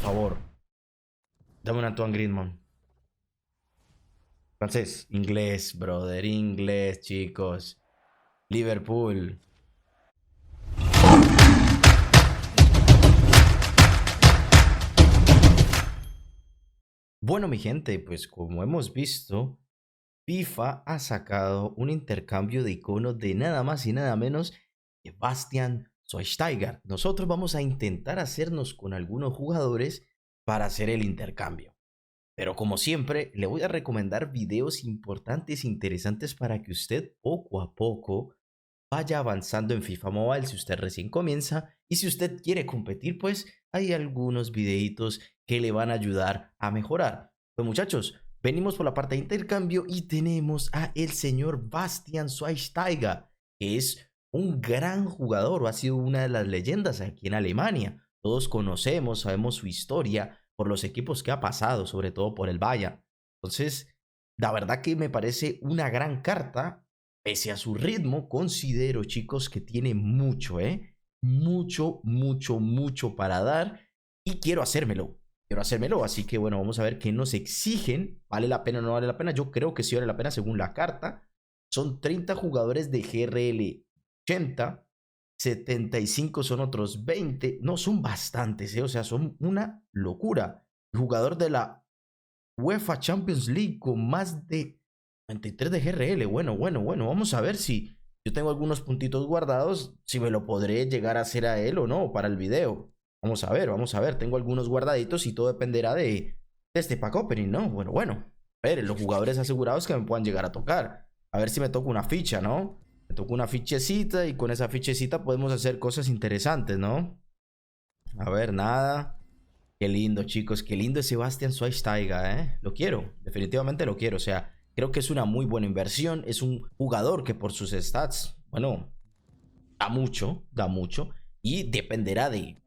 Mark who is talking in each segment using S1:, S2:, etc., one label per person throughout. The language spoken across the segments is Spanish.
S1: favor. Dame un Antoine Griezmann. Francés, inglés, brother, inglés, chicos. Liverpool. Bueno, mi gente, pues como hemos visto, FIFA ha sacado un intercambio de iconos de nada más y nada menos que Bastian Schweinsteiger. Nosotros vamos a intentar hacernos con algunos jugadores para hacer el intercambio. Pero como siempre, le voy a recomendar videos importantes e interesantes para que usted poco a poco vaya avanzando en FIFA Mobile si usted recién comienza, y si usted quiere competir, pues hay algunos videitos que le van a ayudar a mejorar. Pues muchachos, venimos por la parte de intercambio y tenemos a el señor Bastian Schweinsteiger, que es un gran jugador o ha sido una de las leyendas aquí en Alemania. Todos conocemos, sabemos su historia por los equipos que ha pasado, sobre todo por el Bayern. Entonces, la verdad que me parece una gran carta. Pese a su ritmo, considero, chicos, que tiene mucho, mucho, mucho, mucho para dar, y quiero hacérmelo. Quiero hacérmelo, así que bueno, vamos a ver qué nos exigen. ¿Vale la pena o no vale la pena? Yo creo que sí vale la pena según la carta. Son 30 jugadores de GRL 80, 75 son otros 20. No, son bastantes, o sea, son una locura. El jugador de la UEFA Champions League con más de 23 de GRL. Bueno, vamos a ver si yo tengo algunos puntitos guardados, si me lo podré llegar a hacer a él o no para el video. Vamos a ver, tengo algunos guardaditos y todo dependerá de este pack opening, ¿no? Bueno, a ver, los jugadores asegurados que me puedan llegar a tocar. A ver si me toca una ficha, ¿no? Me toca una fichecita y con esa fichecita podemos hacer cosas interesantes, ¿no? A ver, nada. Qué lindo, chicos, qué lindo es Sebastian Schweinsteiger, ¿eh? Lo quiero, definitivamente lo quiero. O sea, creo que es una muy buena inversión. Es un jugador que por sus stats, bueno, da mucho. Y dependerá de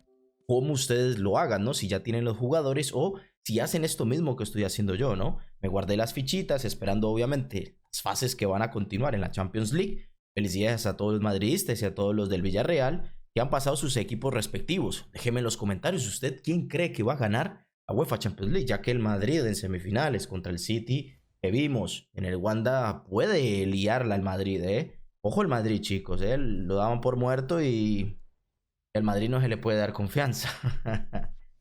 S1: cómo ustedes lo hagan, ¿no? Si ya tienen los jugadores o si hacen esto mismo que estoy haciendo yo, ¿no? Me guardé las fichitas esperando, obviamente, las fases que van a continuar en la Champions League. Felicidades a todos los madridistas y a todos los del Villarreal que han pasado sus equipos respectivos. Déjeme en los comentarios usted quién cree que va a ganar la UEFA Champions League, ya que el Madrid en semifinales contra el City que vimos en el Wanda puede liarla al Madrid, ¿eh? Ojo el Madrid, chicos, ¿eh? Lo daban por muerto y el Madrid no se le puede dar confianza.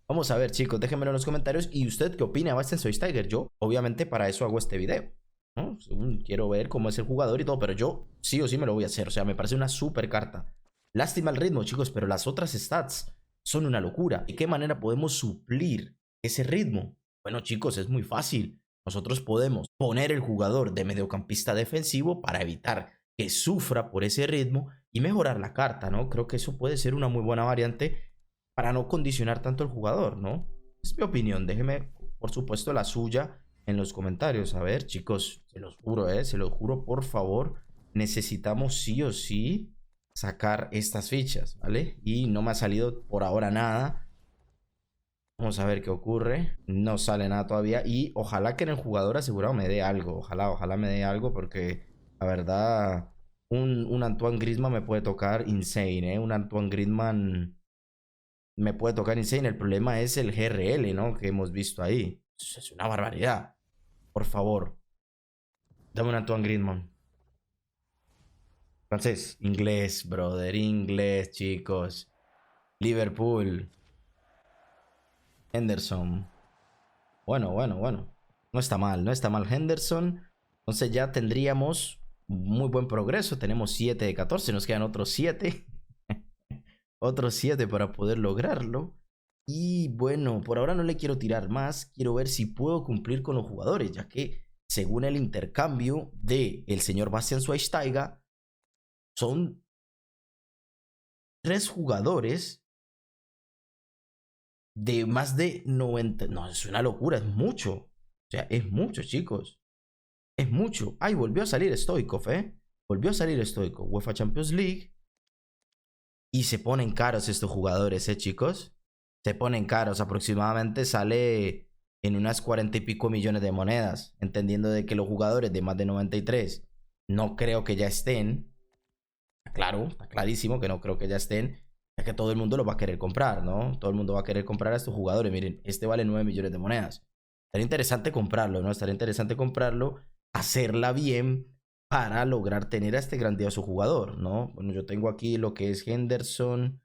S1: Vamos a ver, chicos, déjenmelo en los comentarios. ¿Y usted qué opina, Bastian Schweinsteiger? Yo, obviamente, para eso hago este video, ¿no? Quiero ver cómo es el jugador y todo, pero yo sí o sí me lo voy a hacer. O sea, me parece una super carta. Lástima el ritmo, chicos, pero las otras stats son una locura. ¿De qué manera podemos suplir ese ritmo? Bueno, chicos, es muy fácil. Nosotros podemos poner el jugador de mediocampista defensivo para evitar que sufra por ese ritmo y mejorar la carta, ¿no? Creo que eso puede ser una muy buena variante para no condicionar tanto al jugador, ¿no? Es mi opinión. Déjeme, por supuesto, la suya en los comentarios. A ver, chicos, se los juro, por favor. Necesitamos sí o sí sacar estas fichas, ¿vale? Y no me ha salido por ahora nada. Vamos a ver qué ocurre. No sale nada todavía. Y ojalá que en el jugador asegurado me dé algo. Ojalá me dé algo porque la verdad un Antoine Griezmann me puede tocar insane, ¿eh? Un Antoine Griezmann me puede tocar insane. El problema es el GRL, ¿no? Que hemos visto ahí. Es una barbaridad. Por favor, dame un Antoine Griezmann. Francés, inglés, brother, inglés, chicos. Liverpool. Henderson. Bueno. No está mal, no está mal Henderson. Entonces ya tendríamos muy buen progreso. Tenemos 7 de 14, nos quedan otros 7. Otros 7 para poder lograrlo. Y bueno, por ahora no le quiero tirar más. Quiero ver si puedo cumplir con los jugadores, ya que según el intercambio de el señor Bastian Schweinsteiger, son 3 jugadores de más de 90. No, es una locura, es mucho. O sea, es mucho, chicos. Es mucho. Ay, volvió a salir Stoichkov, ¿eh? Volvió a salir Stoichkov. UEFA Champions League. Y se ponen caros estos jugadores, chicos. Se ponen caros. Aproximadamente sale en unas 40 y pico millones de monedas. Entendiendo de que los jugadores de más de 93 no creo que ya estén. Claro, está clarísimo que no creo que ya estén. ya que todo el mundo lo va a querer comprar, ¿no? Todo el mundo va a querer comprar a estos jugadores. Miren, este vale 9 millones de monedas. Estaría interesante comprarlo, ¿no? Estaría interesante comprarlo, hacerla bien para lograr tener a este grandioso jugador, ¿no? Bueno, yo tengo aquí lo que es Henderson,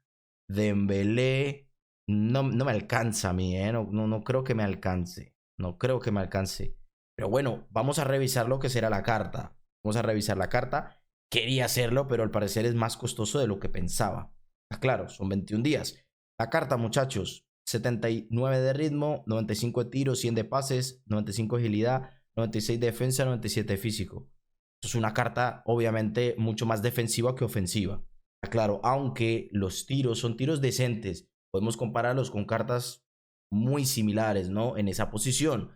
S1: Dembélé. No me alcanza a mí, ¿eh? No creo que me alcance. No creo que me alcance. Pero bueno, vamos a revisar lo que será la carta. Vamos a revisar la carta. Quería hacerlo, pero al parecer es más costoso de lo que pensaba. Claro, son 21 días. La carta, muchachos, 79 de ritmo, 95 de tiro, 100 de pases, 95 de agilidad, 96 de defensa, 97 de físico. Esto es una carta, obviamente, mucho más defensiva que ofensiva. Claro, aunque los tiros son tiros decentes, podemos compararlos con cartas muy similares, ¿no? En esa posición.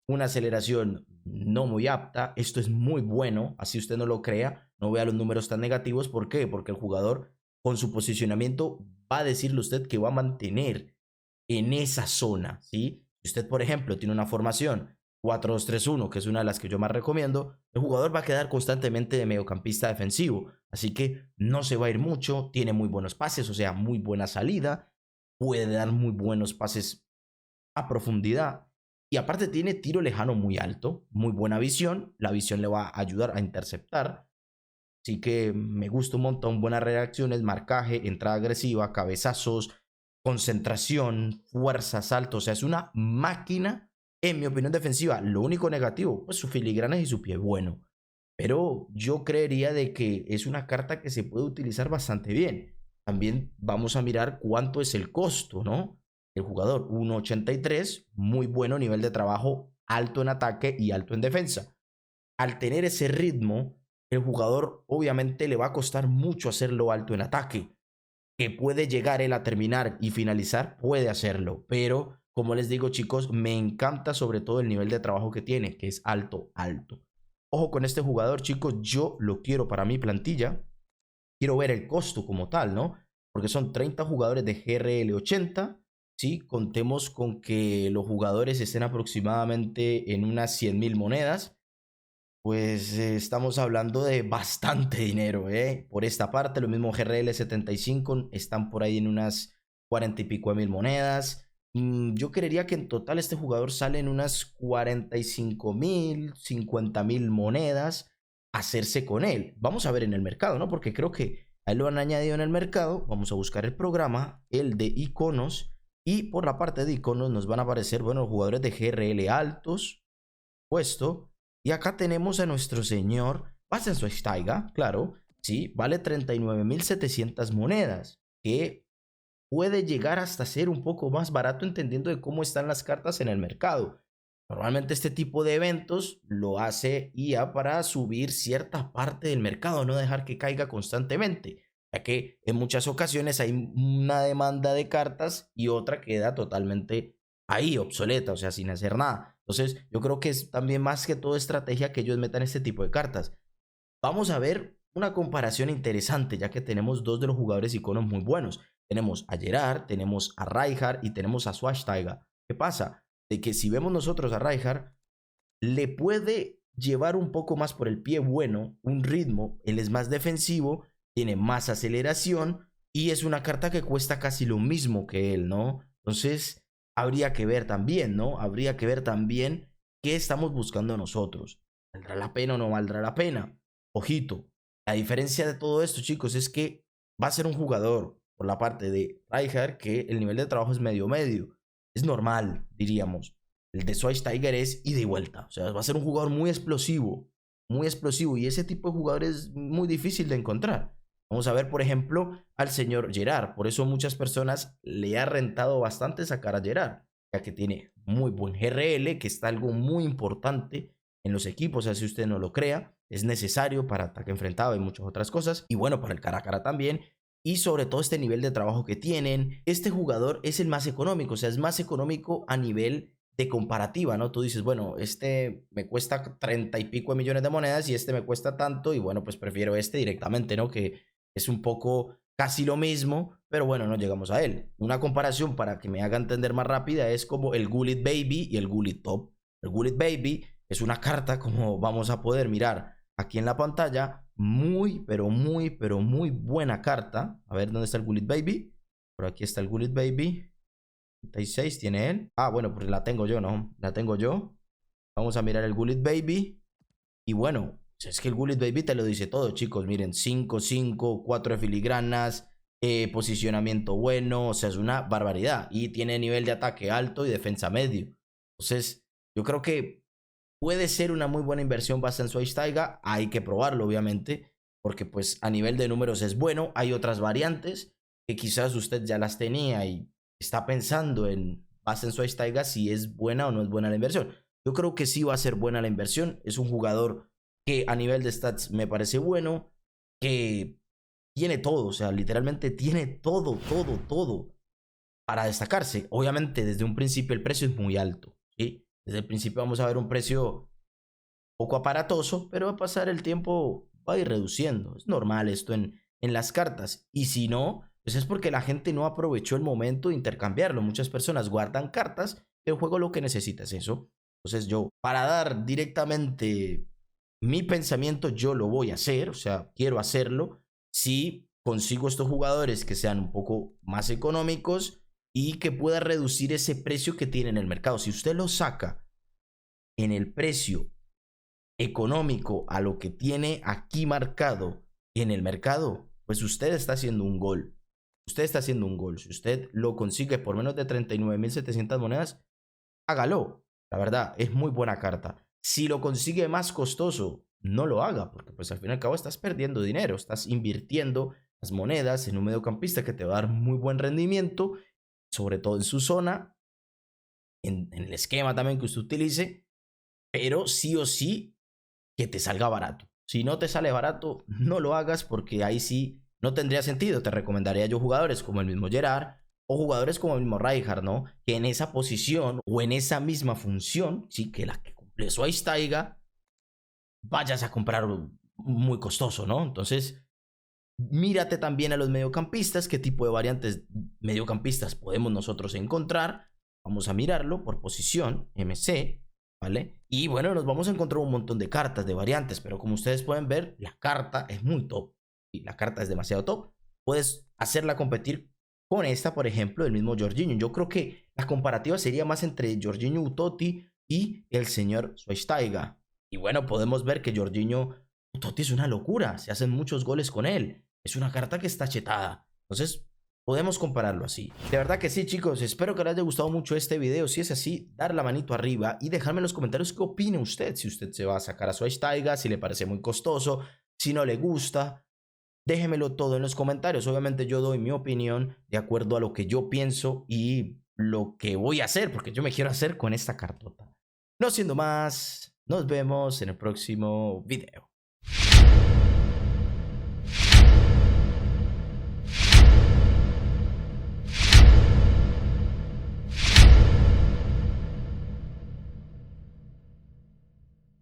S1: Una aceleración no muy apta. Esto es muy bueno, así usted no lo crea. No vea los números tan negativos. ¿Por qué? Porque el jugador con su posicionamiento va a decirle a usted que va a mantener en esa zona, ¿sí? Si usted, por ejemplo, tiene una formación 4-2-3-1, que es una de las que yo más recomiendo, el jugador va a quedar constantemente de mediocampista defensivo. Así que no se va a ir mucho, tiene muy buenos pases, o sea, muy buena salida, puede dar muy buenos pases a profundidad. Y aparte tiene tiro lejano muy alto, muy buena visión. La visión le va a ayudar a interceptar. Así que me gusta un montón. Buenas reacciones, marcaje, entrada agresiva, cabezazos, concentración, fuerza, salto. O sea, es una máquina, en mi opinión, defensiva. Lo único negativo, pues su filigrana y su pie bueno. Pero yo creería de que es una carta que se puede utilizar bastante bien. También vamos a mirar cuánto es el costo, ¿no? El jugador 1.83, muy bueno nivel de trabajo, alto en ataque y alto en defensa. Al tener ese ritmo, el jugador obviamente le va a costar mucho hacerlo alto en ataque. Que puede llegar él a terminar y finalizar, puede hacerlo. Pero, como les digo, chicos, me encanta sobre todo el nivel de trabajo que tiene, que es alto, alto. Ojo con este jugador, chicos, yo lo quiero para mi plantilla. Quiero ver el costo como tal, ¿no? Porque son 30 jugadores de GRL 80. ¿Sí? Contemos con que los jugadores estén aproximadamente en unas 100.000 monedas. Pues estamos hablando de bastante dinero, ¿eh? Por esta parte, lo mismo GRL 75 están por ahí en unas 40 y pico de mil monedas. Yo creería que en total este jugador sale en unas 45.000, 50.000 monedas hacerse con él. Vamos a ver en el mercado, ¿no? Porque creo que a él lo han añadido en el mercado. Vamos a buscar el programa, el de iconos. Y por la parte de iconos nos van a aparecer, bueno, los jugadores de GRL altos, puesto. Y acá tenemos a nuestro señor Bastian Schweinsteiger, claro, sí, vale 39.700 monedas, que puede llegar hasta ser un poco más barato entendiendo de cómo están las cartas en el mercado. Normalmente este tipo de eventos lo hace IA para subir cierta parte del mercado, no dejar que caiga constantemente, ya que en muchas ocasiones hay una demanda de cartas y otra queda totalmente ahí obsoleta, o sea, sin hacer nada. Entonces, yo creo que es también más que todo estrategia que ellos metan este tipo de cartas. Vamos a ver una comparación interesante, ya que tenemos dos de los jugadores iconos muy buenos. Tenemos a Gerard, tenemos a Rijkaard y tenemos a Schweinsteiger. ¿Qué pasa? De que si vemos nosotros a Rijkaard, le puede llevar un poco más por el pie bueno, un ritmo, él es más defensivo, tiene más aceleración y es una carta que cuesta casi lo mismo que él, ¿no? Entonces, habría que ver también, ¿no? Habría que ver también qué estamos buscando nosotros. ¿Valdrá la pena o no valdrá la pena? Ojito, la diferencia de todo esto, chicos, es que va a ser un jugador por la parte de Rijkaard que el nivel de trabajo es medio medio. Es normal, diríamos. El de Schweinsteiger es ida y vuelta. O sea, va a ser un jugador muy explosivo. Muy explosivo. Y ese tipo de jugador es muy difícil de encontrar. Vamos a ver, por ejemplo, al señor Gerard. Por eso muchas personas le ha rentado bastante sacar a Gerard, ya que tiene muy buen GRL, que está algo muy importante en los equipos, así usted no lo crea. Es necesario para ataque enfrentado y muchas otras cosas. Y bueno, para el cara a cara también. Y sobre todo este nivel de trabajo que tienen. Este jugador es el más económico, o sea, es más económico a nivel de comparativa, ¿no? Tú dices, bueno, este me cuesta 30 y pico de millones de monedas y este me cuesta tanto y bueno, pues prefiero este directamente, ¿no? Que es un poco casi lo mismo, pero bueno, no llegamos a él. Una comparación para que me haga entender más rápida es como el Gullit Baby y el Gullit Top. El Gullit Baby es una carta, como vamos a poder mirar aquí en la pantalla, muy, pero muy buena carta. A ver, ¿dónde está el Gullit Baby? Por aquí está el Gullit Baby. 36 tiene él. Ah, bueno, pues la tengo yo, ¿no? La tengo yo. Vamos a mirar el Gullit Baby. Y bueno, es que el Gullit Baby te lo dice todo, chicos. Miren, 5-5, 4 de filigranas, posicionamiento bueno. O sea, es una barbaridad. Y tiene nivel de ataque alto y defensa medio. Entonces, yo creo que puede ser una muy buena inversión Bastian Schweinsteiger. Hay que probarlo, obviamente, porque pues a nivel de números es bueno. Hay otras variantes que quizás usted ya las tenía y está pensando en Bastian Schweinsteiger si es buena o no es buena la inversión. Yo creo que sí va a ser buena la inversión. Es un jugador que a nivel de stats me parece bueno, que tiene todo, o sea, literalmente tiene todo para destacarse. Obviamente, desde un principio el precio es muy alto, ¿sí? Desde el principio vamos a ver un precio poco aparatoso, pero va a pasar el tiempo, va a ir reduciendo. Es normal esto en las cartas. Y si no, pues es porque la gente no aprovechó el momento de intercambiarlo. Muchas personas guardan cartas, el juego lo que necesita es eso. Entonces yo, para dar directamente mi pensamiento, yo lo voy a hacer, o sea, quiero hacerlo si consigo estos jugadores que sean un poco más económicos y que pueda reducir ese precio que tiene en el mercado. Si usted lo saca en el precio económico a lo que tiene aquí marcado en el mercado, pues usted está haciendo un gol. Usted está haciendo un gol. Si usted lo consigue por menos de 39.700 monedas, hágalo. La verdad, es muy buena carta. Si lo consigue más costoso, no lo haga, porque pues al fin y al cabo estás perdiendo dinero, estás invirtiendo las monedas en un mediocampista que te va a dar muy buen rendimiento, sobre todo en su zona, en el esquema también que usted utilice, pero sí o sí que te salga barato. Si no te sale barato, no lo hagas porque ahí sí no tendría sentido. Te recomendaría yo jugadores como el mismo Gerard o jugadores como el mismo Rijkaard, ¿no? Que en esa posición o en esa misma función, sí, que la que cumple Schweinsteiger, vayas a comprar muy costoso, ¿no? Entonces, mírate también a los mediocampistas, qué tipo de variantes mediocampistas podemos nosotros encontrar. Vamos a mirarlo por posición, MC, ¿vale? Y bueno, nos vamos a encontrar un montón de cartas, de variantes, pero como ustedes pueden ver, la carta es muy top. Y la carta es demasiado top. Puedes hacerla competir con esta, por ejemplo, del mismo Jorginho. Yo creo que la comparativa sería más entre Jorginho Utotti y el señor Schweinsteiger. Y bueno, podemos ver que Jorginho Utotti es una locura. Se hacen muchos goles con él. Es una carta que está chetada. Entonces, podemos compararlo así. De verdad que sí, chicos. Espero que les haya gustado mucho este video. Si es así, dar la manito arriba y dejarme en los comentarios qué opina usted. Si usted se va a sacar a Schweinsteiger, si le parece muy costoso, si no le gusta. Déjemelo todo en los comentarios. Obviamente yo doy mi opinión de acuerdo a lo que yo pienso y lo que voy a hacer, porque yo me quiero hacer con esta cartota. No siendo más, nos vemos en el próximo video.